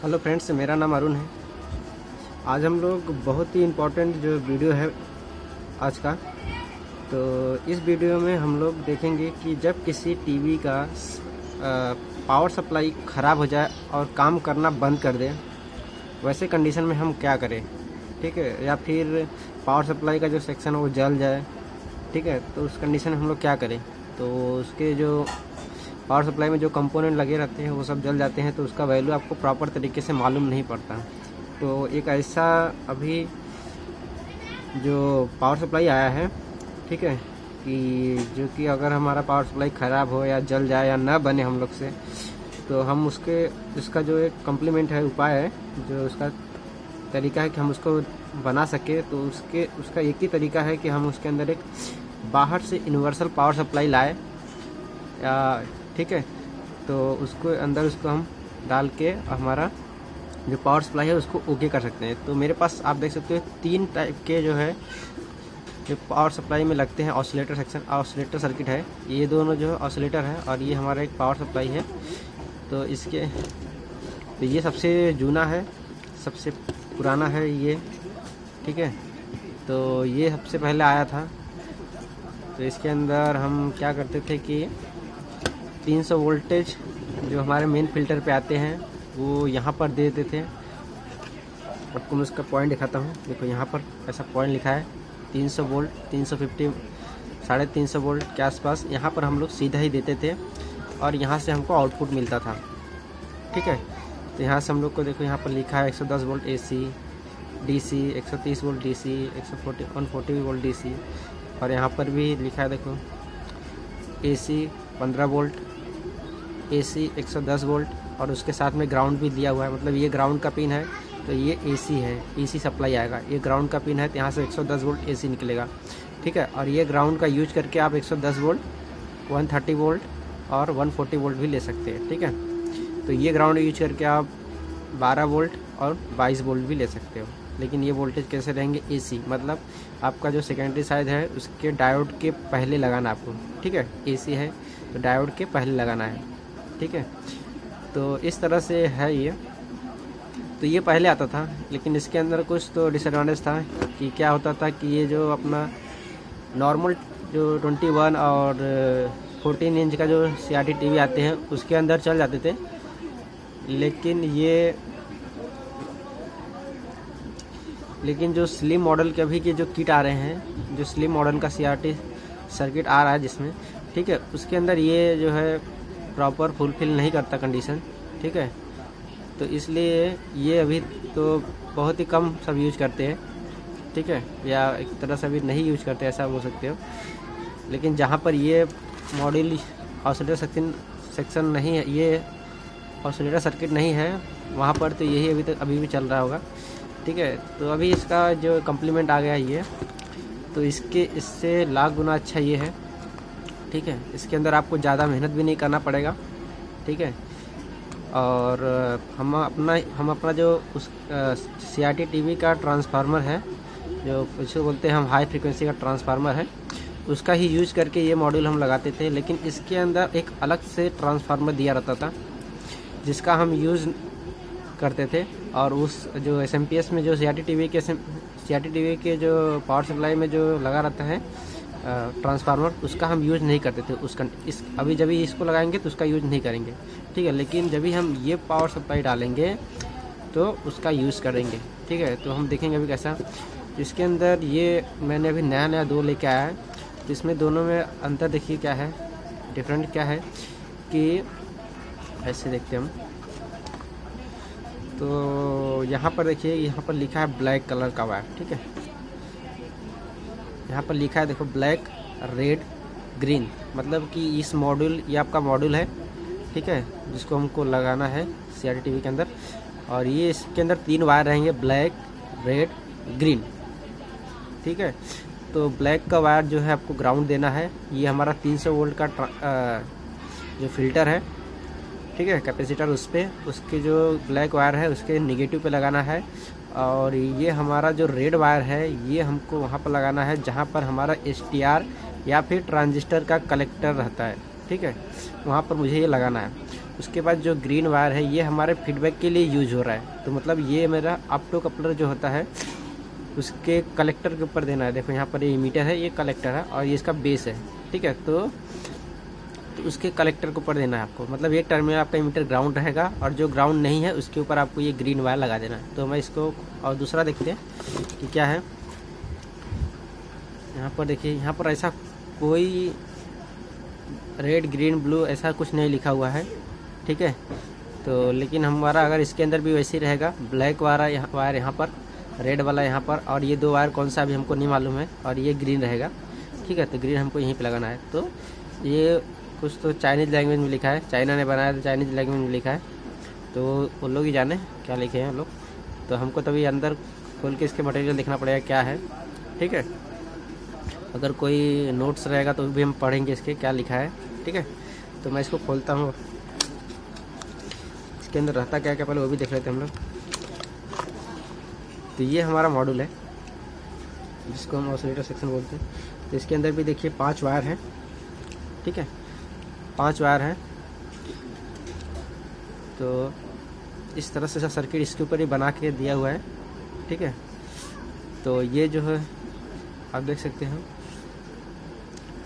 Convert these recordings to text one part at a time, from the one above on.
Hello friends, मेरा नाम अरुण है। आज हम लोग बहुत ही इम्पोर्टेंट जो वीडियो है आज का, तो इस वीडियो में हम लोग देखेंगे कि जब किसी टीवी का पावर सप्लाई ख़राब हो जाए और काम करना बंद कर दे, वैसे कंडीशन में हम क्या करें, ठीक है। या फिर पावर सप्लाई का जो सेक्शन है वो जल जाए, ठीक है, तो उस कंडीशन में हम लोग क्या करें। तो उसके जो पावर सप्लाई में जो कंपोनेंट लगे रहते हैं वो सब जल जाते हैं, तो उसका वैल्यू आपको प्रॉपर तरीके से मालूम नहीं पड़ता। तो एक ऐसा अभी जो पावर सप्लाई आया है, ठीक है, कि जो कि अगर हमारा पावर सप्लाई ख़राब हो या जल जाए या ना बने हम लोग से, तो हम इसका जो एक कम्प्लीमेंट है, उपाय है, जो उसका तरीका है कि हम उसको बना सके, तो उसका एक ही तरीका है कि हम उसके अंदर एक बाहर से यूनिवर्सल पावर सप्लाई लाए, या ठीक है, तो उसको हम डाल के हमारा जो पावर सप्लाई है उसको ओके कर सकते हैं। तो मेरे पास आप देख सकते हो 3 टाइप के जो है जो पावर सप्लाई में लगते हैं ऑसिलेटर सर्किट है। ये दोनों जो है ऑसिलेटर है और ये हमारा एक पावर सप्लाई है। तो ये सबसे जूना है, सबसे पुराना है ये, ठीक है। तो ये सबसे पहले आया था। तो इसके अंदर हम क्या करते थे कि 300 वोल्टेज जो हमारे मेन फिल्टर पे आते हैं वो यहाँ पर दे देते थे। आपको मैं उसका पॉइंट दिखाता हूँ। देखो यहाँ पर ऐसा पॉइंट लिखा है 300 वोल्ट, 350, 350 वोल्ट के आसपास यहाँ पर हम लोग सीधा ही देते थे और यहाँ से हमको आउटपुट मिलता था, ठीक है। तो यहाँ से हम लोग को देखो यहाँ पर लिखा है 110 volt AC, DC 130 volt DC, 140 volt DC, और यहाँ पर भी लिखा है देखो AC 15 वोल्ट, AC 110 वोल्ट, और उसके साथ में ग्राउंड भी दिया हुआ है। मतलब ये ग्राउंड का पिन है तो ये AC है, AC सप्लाई आएगा। ये ग्राउंड का पिन है तो यहाँ से 110 वोल्ट AC निकलेगा, ठीक है। और ये ग्राउंड का यूज करके आप 110 वोल्ट, 130 वोल्ट और 140 वोल्ट भी ले सकते हैं, ठीक है। तो ये ग्राउंड यूज करके आप 12 वोल्ट और 22 वोल्ट भी ले सकते हो। लेकिन ये वोल्टेज कैसे रहेंगे? AC, मतलब आपका जो सेकेंडरी साइड है उसके डायोड के पहले लगाना आपको, ठीक है। AC है तो डायोड के पहले लगाना है, ठीक है। तो इस तरह से है ये। तो ये पहले आता था, लेकिन इसके अंदर कुछ तो डिसएडवांटेज था कि क्या होता था कि ये जो अपना नॉर्मल जो 21 और 14 इंच का जो CRT TV आते हैं उसके अंदर चल जाते थे। लेकिन जो स्लिम मॉडल के अभी के जो किट आ रहे हैं, जो स्लिम मॉडल का CRT सर्किट आ रहा है जिसमें, ठीक है, उसके अंदर ये जो है प्रॉपर फुलफिल नहीं करता कंडीशन, ठीक है। तो इसलिए ये अभी तो बहुत ही कम सब यूज करते हैं, ठीक है, या एक तरह से अभी नहीं यूज करते, ऐसा बोल सकते हो। लेकिन जहाँ पर ये मॉडल ऑसिलेटर सेक्शन नहीं है, ये ऑसिलेटर सर्किट नहीं है, वहाँ पर तो यही अभी भी चल रहा होगा, ठीक है। तो अभी इसका जो कम्प्लीमेंट आ गया है ये, तो इससे लाख गुना अच्छा ये है, ठीक है। इसके अंदर आपको ज़्यादा मेहनत भी नहीं करना पड़ेगा, ठीक है। और हम अपना जो उस CRT TV का ट्रांसफार्मर है, जो उसको बोलते हैं हम हाई फ्रिक्वेंसी का ट्रांसफार्मर है, उसका ही यूज करके ये मॉड्यूल हम लगाते थे। लेकिन इसके अंदर एक अलग से ट्रांसफार्मर दिया रहता था जिसका हम यूज़ करते थे, और उस जो SMPS में जो CRT TV के जो पावर सप्लाई में जो लगा रहता है ट्रांसफार्मर, उसका हम यूज़ नहीं करते थे। अभी जब भी इसको लगाएंगे तो उसका यूज़ नहीं करेंगे, ठीक है। लेकिन जब भी हम ये पावर सप्लाई डालेंगे तो उसका यूज़ करेंगे, ठीक है। तो हम देखेंगे अभी कैसा। इसके अंदर ये मैंने अभी नया 2 लेके आया है। तो इसमें दोनों में अंतर देखिए क्या है, डिफरेंट क्या है कि ऐसे देखते हैं हम। तो यहाँ पर देखिए, यहाँ पर लिखा है ब्लैक कलर का वायर, ठीक है। यहाँ पर लिखा है देखो ब्लैक, रेड, ग्रीन, मतलब कि इस मॉड्यूल, ये आपका मॉड्यूल है, ठीक है, जिसको हमको लगाना है CRT TV के अंदर। और ये इसके अंदर 3 वायर रहेंगे, ब्लैक, रेड, ग्रीन, ठीक है। तो ब्लैक का वायर जो है आपको ग्राउंड देना है। ये हमारा 300 वोल्ट का जो फिल्टर है, ठीक है, कैपेसिटर, उस पर उसके जो ब्लैक वायर है उसके नेगेटिव पे लगाना है। और ये हमारा जो रेड वायर है ये हमको वहाँ पर लगाना है जहाँ पर हमारा STR या फिर ट्रांजिस्टर का कलेक्टर रहता है, ठीक है, वहाँ पर मुझे ये लगाना है। उसके बाद जो ग्रीन वायर है ये हमारे फीडबैक के लिए यूज हो रहा है। तो मतलब ये मेरा ऑप्टो कपलर जो होता है उसके कलेक्टर के ऊपर देना है। देखो यहाँ पर ये इमीटर है, ये कलेक्टर है और ये इसका बेस है, ठीक है। तो उसके कलेक्टर के ऊपर देना है आपको, मतलब एक टर्मिनल आपका इमीटर ग्राउंड रहेगा और जो ग्राउंड नहीं है उसके ऊपर आपको ये ग्रीन वायर लगा देना है। तो मैं इसको और दूसरा देखते हैं कि क्या है। यहाँ पर देखिए, यहाँ पर ऐसा कोई रेड ग्रीन ब्लू ऐसा कुछ नहीं लिखा हुआ है, ठीक है। तो लेकिन हमारा अगर इसके अंदर भी वैसे ही रहेगा, ब्लैक वायर यहाँ पर, रेड वाला यहाँ पर, और ये दो वायर कौन सा अभी हमको नहीं मालूम है, और ये ग्रीन रहेगा, ठीक है। तो ग्रीन हमको यहीं पे लगाना है। तो ये कुछ तो चाइनीज़ लैंग्वेज में लिखा है, चाइना ने बनाया तो चाइनीज़ लैंग्वेज में लिखा है, तो वो लोग ही जाने क्या लिखे हैं लोग। तो हमको तभी अंदर खोल के इसके मटेरियल देखना पड़ेगा क्या है, ठीक है। अगर कोई नोट्स रहेगा तो भी हम पढ़ेंगे इसके क्या लिखा है, ठीक है। तो मैं इसको खोलता हूँ, इसके अंदर रहता क्या क्या पहले वो भी देख लेते हैं हम लोग। तो ये हमारा मॉड्यूल है जिसको हम ऑसिलेटर सेक्शन बोलते हैं। तो इसके अंदर भी देखिए 5 वायर हैं, ठीक है, 5 वायर हैं। तो इस तरह से सर्किट इसके ऊपर ही बना के दिया हुआ है, ठीक है। तो ये जो है आप देख सकते हैं,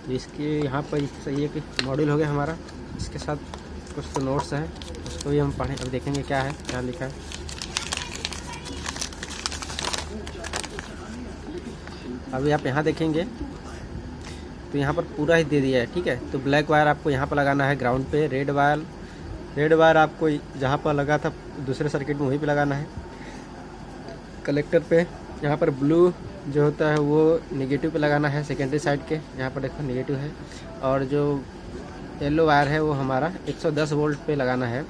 इसके यहाँ पर ये कि मॉड्यूल हो गया हमारा, इसके साथ कुछ तो नोट्स हैं, उसको भी हम पढ़ें, अब देखेंगे क्या है, क्या लिखा है। अभी आप यहाँ देखेंगे तो यहाँ पर पूरा ही दे दिया है, ठीक है। तो ब्लैक वायर आपको यहाँ पर लगाना है ग्राउंड पे, रेड वायर आपको जहाँ पर लगा था दूसरे सर्किट में वहीं पे लगाना है कलेक्टर पे। यहाँ पर ब्लू जो होता है वो नेगेटिव पे लगाना है, सेकेंडरी साइड के, यहाँ पर देखो नेगेटिव है। और जो येलो वायर है वो हमारा 110 वोल्ट पे लगाना है,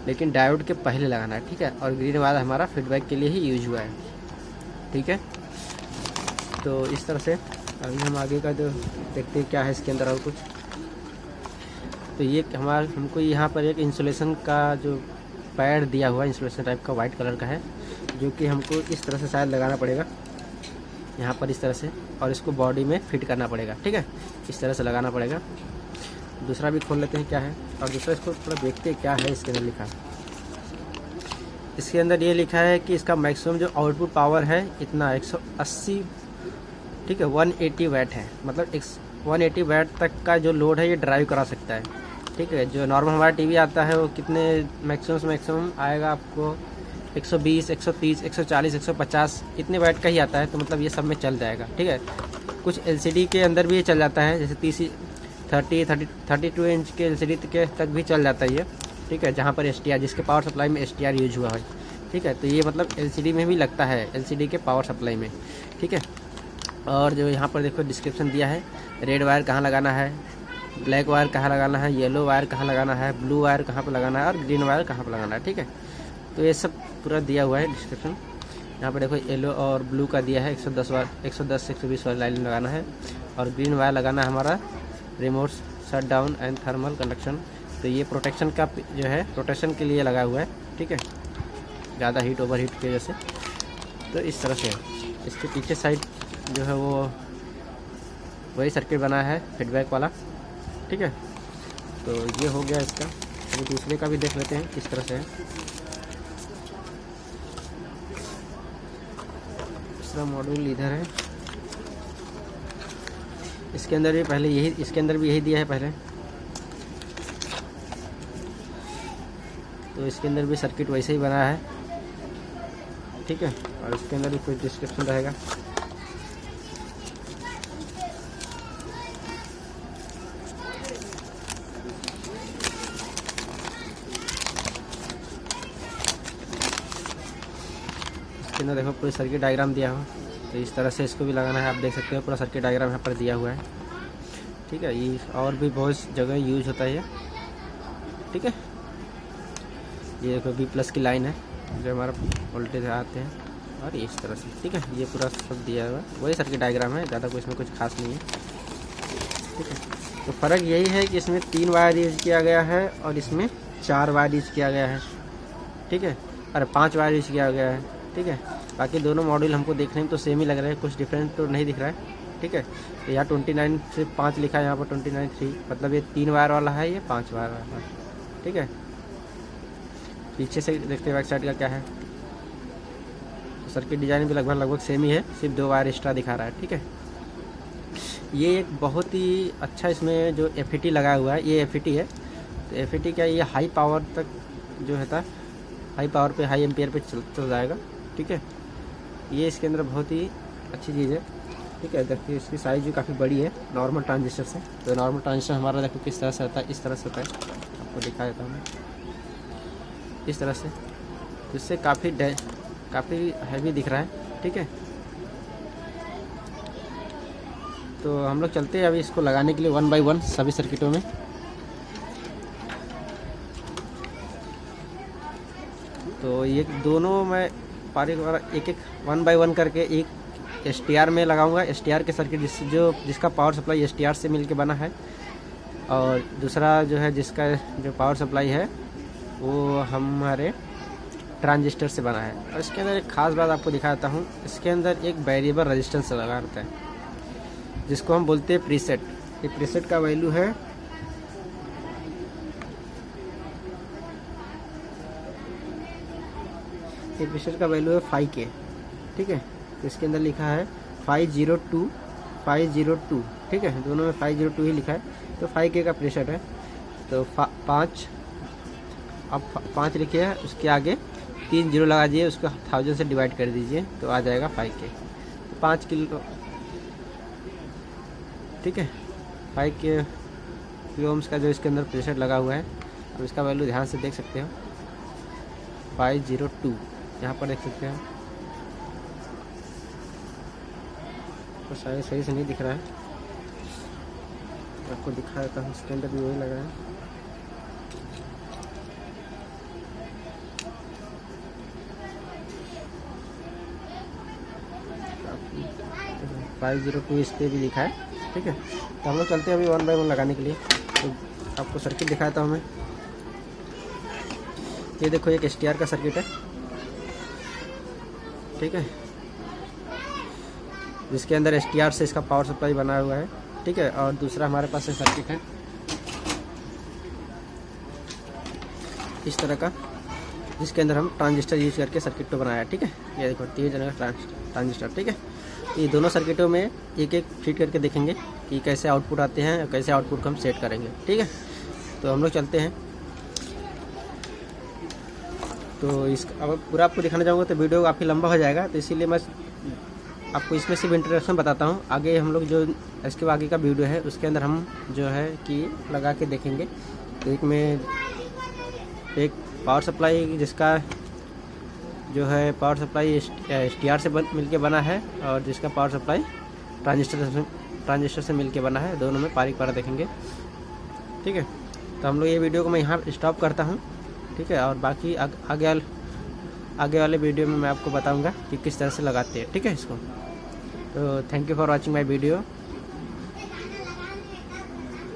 लेकिन डायोड के पहले लगाना है, ठीक है। और ग्रीन वायर हमारा फीडबैक के लिए ही यूज हुआ है, ठीक है। तो इस तरह से अभी हम आगे का जो देखते हैं क्या है इसके अंदर और कुछ। तो ये हमको यहाँ पर एक इंसुलेशन का जो पैड दिया हुआ है, इंसुलेशन टाइप का वाइट कलर का है, जो कि हमको इस तरह से शायद लगाना पड़ेगा यहाँ पर इस तरह से, और इसको बॉडी में फिट करना पड़ेगा, ठीक है। इस तरह से लगाना पड़ेगा। दूसरा भी खोल लेते हैं क्या है, और दूसरा इसको थोड़ा देखते हैं क्या है इसके अंदर लिखा। इसके अंदर ये लिखा है कि इसका मैक्सिमम जो आउटपुट पावर है इतना 180, ठीक है, 180 वैट है। मतलब 180 वैट तक का जो लोड है ये ड्राइव करा सकता है, ठीक है। जो नॉर्मल हमारा टीवी आता है वो कितने मैक्सिमम आएगा आपको 120, 130, 140, 150 इतने वैट का ही आता है। तो मतलब ये सब में चल जाएगा, ठीक है। कुछ एलसीडी के अंदर भी ये चल जाता है, जैसे 32 इंच के एलसीडी के तक भी चल जाता है ये, ठीक है, जहाँ पर एसटीआर, जिसके पावर सप्लाई में एसटीआर यूज हुआ है, ठीक है। तो ये मतलब एलसीडी में भी लगता है, एलसीडी के पावर सप्लाई में, ठीक है। और जो यहाँ पर देखो डिस्क्रिप्शन दिया है, रेड वायर कहाँ लगाना है, ब्लैक वायर कहाँ लगाना है, येलो वायर कहाँ लगाना है, ब्लू वायर कहाँ पर लगाना है, और ग्रीन वायर कहाँ पर लगाना है, ठीक है। तो ये सब पूरा दिया हुआ है डिस्क्रिप्शन। यहाँ पर देखो येलो और ब्लू का दिया है 110 से 120 वायर लाइन लगाना है, और ग्रीन वायर लगाना है हमारा remote shut down and thermal conduction. तो ये प्रोटेक्शन का जो है, प्रोटेक्शन के लिए लगा हुआ है, ठीक है, ज़्यादा हीट ओवर हीट की वजह से। तो इस तरह से इसके पीछे साइड जो है वो वही सर्किट बना है फीडबैक वाला, ठीक है। तो ये हो गया इसका। अभी दूसरे का भी देख लेते हैं किस तरह से है। दूसरा मॉड्यूल इधर है, इसके अंदर भी पहले यही, इसके अंदर भी यही दिया है पहले। तो इसके अंदर भी सर्किट वैसे ही बना है, ठीक है। और इसके अंदर भी कुछ डिस्क्रिप्शन रहेगा। इसके अंदर देखो पूरी सर्किट डायग्राम दिया हुआ, तो इस तरह से इसको भी लगाना है। आप देख सकते हो पूरा सर्किट डायग्राम यहाँ पर दिया हुआ है, ठीक है। ये और भी बहुत जगह यूज होता है ये, ठीक है। ये देखो B+ की लाइन है जो हमारा वोल्टेज आते हैं, और इस तरह से, ठीक है। ये पूरा सब दिया हुआ है, वही सर्किट डायग्राम है, ज़्यादा कुछ इसमें कुछ खास नहीं है, ठीक है। तो फ़र्क यही है कि इसमें 3 वायर यूज किया गया है और इसमें 4 वायर यूज किया गया है, ठीक है। अरे 5 वायर यूज किया गया है, ठीक है। बाकी दोनों मॉड्यूल हमको देखने में तो सेम ही लग रहे हैं, कुछ डिफरेंस तो नहीं दिख रहा है, ठीक है। तो यहाँ 29 से 5 लिखा है, यहाँ पर 29 3, मतलब ये 3 वायर वाला है, ये 5 वायर वाला है, ठीक है। पीछे से देखते हैं बैक साइड का क्या है। सर्किट डिज़ाइन भी लगभग सेम ही है, सिर्फ 2 वायर एक्स्ट्रा दिखा रहा है। ठीक है, ये एक बहुत ही अच्छा इसमें जो FET लगा हुआ है, ये FET है। तो FET क्या, ये हाई पावर तक जो है हाई पावर पे, हाई एम्पियर पे चल जाएगा। ठीक है, ये इसके अंदर बहुत ही अच्छी चीज़ है। ठीक है, देखिए इसकी साइज़ भी काफ़ी बड़ी है नॉर्मल ट्रांजिस्टर से। तो नॉर्मल ट्रांजिस्टर हमारा देखो किस तरह से होता है, इस तरह से होता है, आपको दिखा देता हूँ इस तरह से। तो इससे काफ़ी हैवी दिख रहा है। ठीक है, तो हम लोग चलते हैं अभी इसको लगाने के लिए 1 बाय 1 सभी सर्किटों में। तो ये दोनों मैं एक 1 बाय 1 करके एक STR में लगाऊंगा। STR के सर्किट जिसका पावर सप्लाई STR से मिलके बना है, और दूसरा जो है जिसका जो पावर सप्लाई है वो हमारे ट्रांजिस्टर से बना है। और इसके अंदर एक ख़ास बात आपको दिखाता हूँ, इसके अंदर एक वेरिएबल रेजिस्टेंस लगा रहता है जिसको हम बोलते हैं प्रीसेट। ये प्रीसेट का वैल्यू है ये प्रीसेट का वैल्यू है 5K। ठीक है, तो इसके अंदर लिखा है 502। ठीक है, दोनों में 502 ही लिखा है। तो 5K का प्रीसेट है। तो 5 अब 5 लिखिए, उसके आगे 3 जीरो लगा दीजिए, उसको 1000 से डिवाइड कर दीजिए तो आ जाएगा 5K। तो 5 किलो, ठीक है, 5K ओम्स का जो इसके अंदर प्रीसेट लगा हुआ है। अब इसका वैल्यू ध्यान से देख सकते हो 502, यहाँ पर देख सकते हैं। तो शायद सही से नहीं दिख रहा है, आपको दिखा देता हूँ। इसके अंदर भी वही लगा है। $502 इस पर भी लिखा है। ठीक है, तो हम लोग चलते हैं अभी 1 बाय 1 लगाने के लिए। तो आपको सर्किट दिखाता हूँ मैं। ये देखो एक STR का सर्किट है। ठीक है, जिसके अंदर STR से इसका पावर सप्लाई बना हुआ है। ठीक है, और दूसरा हमारे पास एक सर्किट है इस तरह का, जिसके अंदर हम ट्रांजिस्टर यूज करके सर्किट को बनाया है। ठीक है, ये देखो 3 तरह का ट्रांजिस्टर। ठीक है, ये दोनों सर्किटों में एक एक फिट करके देखेंगे कि कैसे आउटपुट आते हैं और कैसे आउटपुट को हम सेट करेंगे। ठीक है, तो हम लोग चलते हैं। तो अब पूरा आपको दिखाना चाहूँगा तो वीडियो काफ़ी लंबा हो जाएगा, तो इसीलिए मैं आपको इसमें सिर्फ इंट्रोडक्शन बताता हूँ। आगे हम लोग जो इसके आगे का वीडियो है उसके अंदर हम जो है कि लगा के देखेंगे। तो एक पावर सप्लाई जिसका जो है पावर सप्लाई STR से मिलके बना है, और जिसका पावर सप्लाई ट्रांजिस्टर से मिलके बना है। दोनों में पारा देखेंगे। ठीक है, तो हम लोग ये वीडियो को मैं यहाँ स्टॉप करता हूँ। ठीक है, और बाकी आगे वाले वीडियो में मैं आपको बताऊँगा कि किस तरह से लगाते हैं। ठीक है इसको। तो thank you for watching my video.